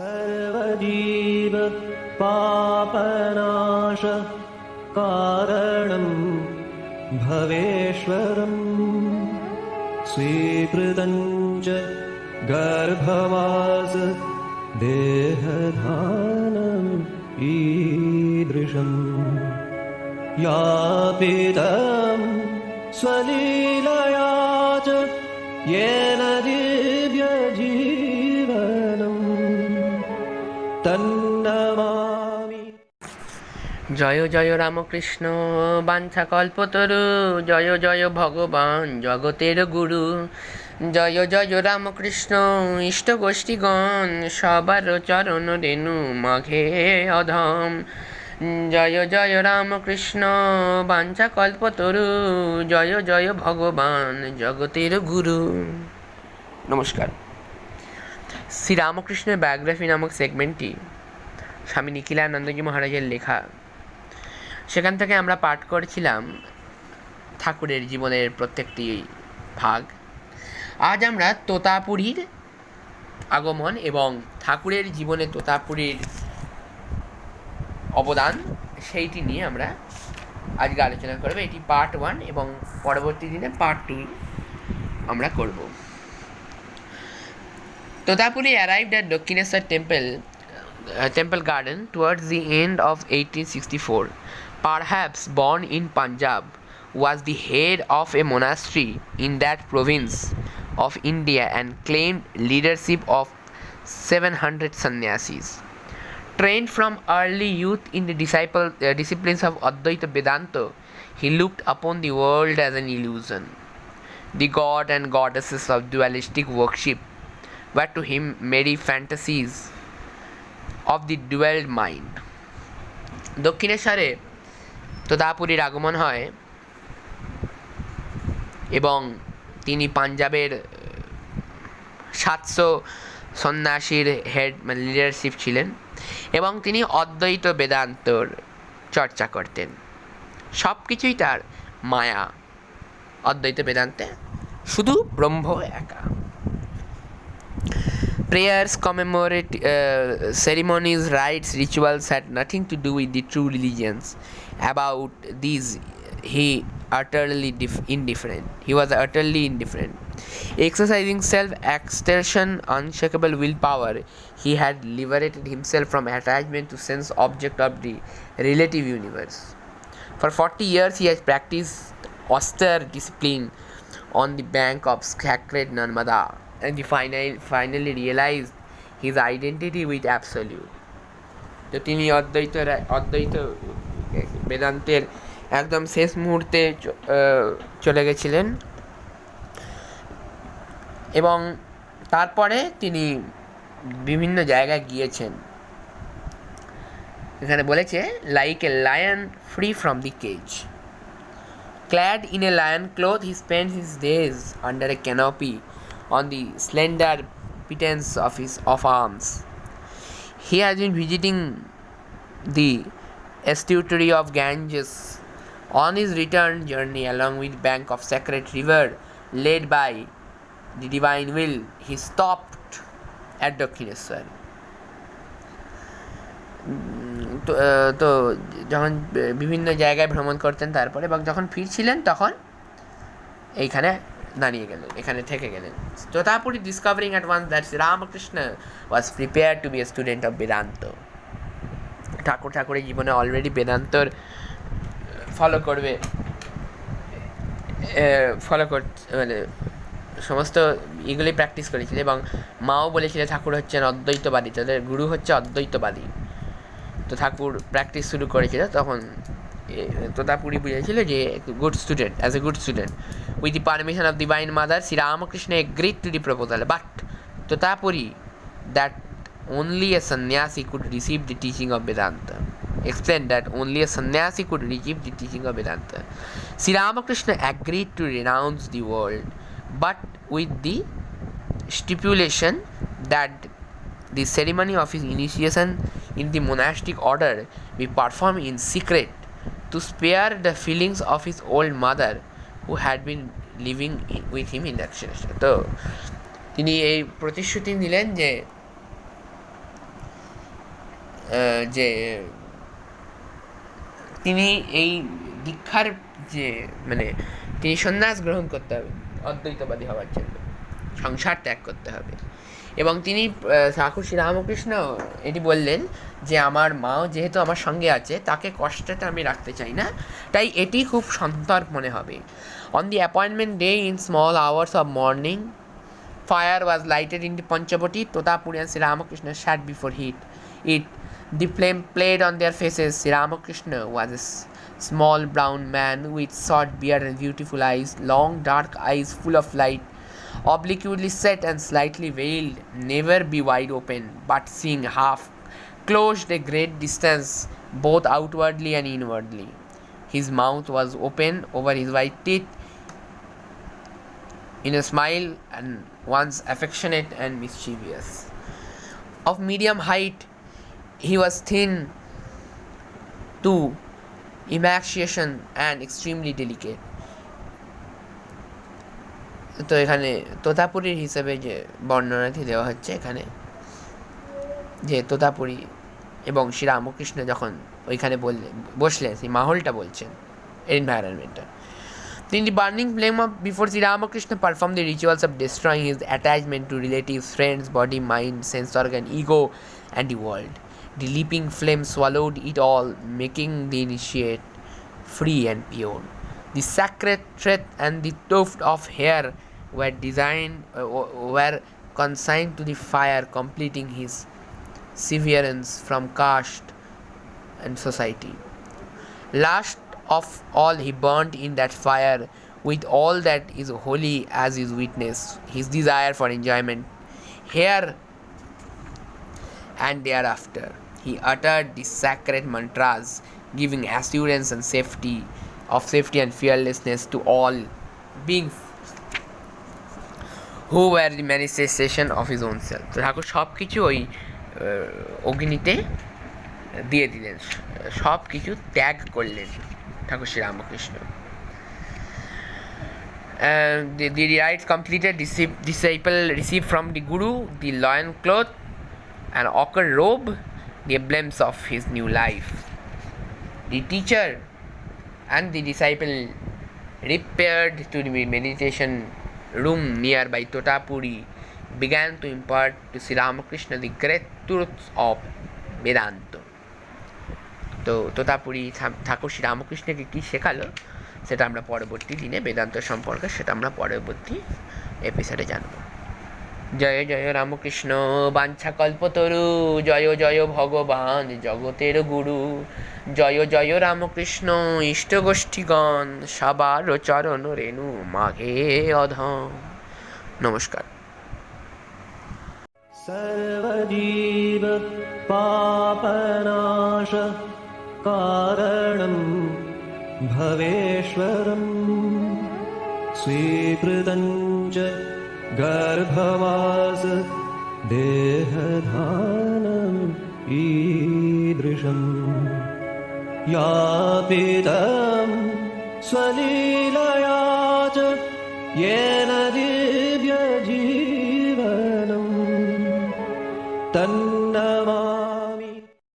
सर्वजीव पापनाश कारणं भवेश्वरं स्वीकृतं च गर्भवास देहधानम् ईदृशम् यापितं स्वलीलया च येन दिव्यजीवनम् तन्नमामि। জয় জয় রামকৃষ্ণ বাঞ্ছা কল্পতরু, জয় জয় ভগবান জগতের গুরু। জয় জয় রামকৃষ্ণ ইষ্ট গোষ্ঠীগণ, সবার চরণ রেণু মাঘে অধম। জয় জয় রামকৃষ্ণ বাঞ্ছা কল্পতরু, জয় জয় ভগবান জগতের গুরু। নমস্কার। শ্রী রামকৃষ্ণের বায়োগ্রাফি নামক সেগমেন্টটি স্বামী নিখিলানন্দজি মহারাজের লেখা। সেখান থেকে আমরা পাঠ করছিলাম ঠাকুরের জীবনের প্রত্যেকটি ভাগ। আজ আমরা তোতাপুরীর আগমন এবং ঠাকুরের জীবনে তোতাপুরীর অবদান সেইটি নিয়ে আমরা আজকে আলোচনা করব। এটি পার্ট 1 এবং পরবর্তী দিনে পার্ট 2 আমরা করব। Tota Puri arrived at Dakshineshwar temple garden towards the end of 1864. Perhaps born in Punjab, was the head of a monastery in that province of India and claimed leadership of 700 sannyasis. Trained from early youth in the disciplines of Advaita Vedanta, he looked upon the world as an illusion. The god and goddesses of dualistic worship were to him merry fantasies of the dual mind. দক্ষিণেশ্বরে তোতাপুরীর আগমন হয় এবং তিনি পাঞ্জাবের 700 সন্ন্যাসীর head leadership ছিলেন এবং তিনি অদ্বৈত বেদান্তর চর্চা করতেন। সব কিছুই তার মায়া। অদ্বৈত বেদান্তে শুধু ব্রহ্ম একা। Prayers, ceremonies, rites, rituals had nothing to do with the true religions. About these, he was utterly indifferent. Exercising self-exertion, unshakable willpower, he had liberated himself from attachment to sense object of the relative universe. For 40 years, he has practiced austere discipline on the bank of sacred Narmada, and he finally realized his identity with Absolute. তো তিনি অদ্বৈত বেদান্তের একদম শেষ মুহূর্তে চলে গেছিলেন এবং তারপরে তিনি বিভিন্ন জায়গায় গিয়েছেন। এখানে বলেছে, like a lion free from the cage, clad in a lion cloth, he spent his days under a canopy on the slender pittance of arms. He has been visiting the estuary of Ganges. On his return journey along with bank of sacred river led by the divine will, he stopped at Dakshineshwar. তো যখন বিভিন্ন জায়গায় ভ্রমণ করতেন তারপরে এবং যখন ফিরছিলেন তখন এইখানে দাঁড়িয়ে গেলেন, এখানে থেকে গেলেন। Tota Puri discovering at once that Ramakrishna was prepared to be a student of Vedanta. ঠাকুরের জীবনে অলরেডি বেদান্তর মানে সমস্ত এগুলি প্র্যাকটিস করেছিল এবং মাও বলেছিল ঠাকুর হচ্ছেন অদ্বৈতবাদী, তাদের গুরু হচ্ছে অদ্বৈতবাদী। তো ঠাকুর প্র্যাকটিস শুরু করেছিল তখন Tota Puri বুঝেছিল যে good student, as a good student. With the permission of Divine Mother, Sri Ramakrishna agreed to the proposal, but Tota Puri that only a sannyasi could receive the teaching of Vedanta. Explained that only a sannyasi could receive the teaching of Vedanta. Sri Ramakrishna agreed to renounce the world, but with the stipulation that the ceremony of his initiation in the monastic order be performed in secret to spare the feelings of his old mother who had been living with him in Dakshineshwar. তো তিনি এই প্রতিশ্রুতি নিলেন যে যে তিনি এই দীক্ষার যে মানে তিনি সন্ন্যাস গ্রহণ করতে হবে অদ্বৈতবাদী হওয়ার জন্য, সংসার ত্যাগ করতে হবে। এবং তিনি ঠাকুর শ্রীরামকৃষ্ণ এটি বললেন যে আমার মাও যেহেতু আমার সঙ্গে আছে, তাকে কষ্টটা আমি রাখতে চাই না, তাই এটি খুব সন্তর্পণে হবে। On the appointment day in small hours of morning, fire was lighted in the Panchavati. Tota Puri and Sri Ramakrishna sat before it. The flame played on their faces. Sri Ramakrishna was a small brown man with short beard and beautiful eyes, long dark eyes full of light, obliquely set and slightly veiled, never be wide open, but seeing half closed a great distance, both outwardly and inwardly. His mouth was open over his white teeth, in a smile and once affectionate and mischievous. Of medium height, he was thin to emaciation and extremely delicate. তো এখানে তোতাপুরীর হিসেবে যে বর্ণনাটি দেওয়া হচ্ছে এখানে, যে তোতাপুরী এবং শ্রীরামকৃষ্ণ যখন ওইখানে বসলেন, সেই মাহলটা বলছেন, এনভায়রনমেন্টটা। In the burning flame before Sri Ramakrishna performed the rituals of destroying his attachment to relatives, friends, body, mind, sense organ, ego, and the world. The leaping flame swallowed it all, making the initiate free and pure. The sacred thread and the tuft of hair were consigned to the fire, completing his severance from caste and society. Last of all, he burnt in that fire with all that is holy as his witness, his desire for enjoyment here and thereafter. He uttered the sacred mantras, giving assurance and safety and fearlessness to all beings who were the manifestation of his own self. তো ঠাকুর সব কিছু ওই অগ্নিতে দিয়ে দিলেন, সব কিছু ত্যাগ করলেন ঠাকুর Sri Ramakrishna. The rites completed, disciple received from the Guru the loin cloth and ochre robe, the emblems of his new life. The teacher and the disciple repaired to the meditation room nearby Tota Puri, began to impart to Sri Ramakrishna the great truths of Vedanta. তো তোতাপুরী ঠাকুর শ্রীরামকৃষ্ণকে কী শেখালো সেটা আমরা পরবর্তী দিনে বেদান্ত সম্পর্কে সেটা আমরা পরবর্তী এপিসোডে জানব। জয় জয় রামকৃষ্ণ বাঞ্ছা কল্পতরু, জয় জয় ভগবান জগতের গুরু, জয় জয় রামকৃষ্ণ ইষ্টগোষ্ঠীগণ, সবার চরণ রেণু মাঘে অধম। নমস্কার। सर्वजीव पापनाश कारणं भवेश्वरं स्वीकृतं च गर्भवास देहधानम् ईदृशम् यापितं स्वलीलया च येन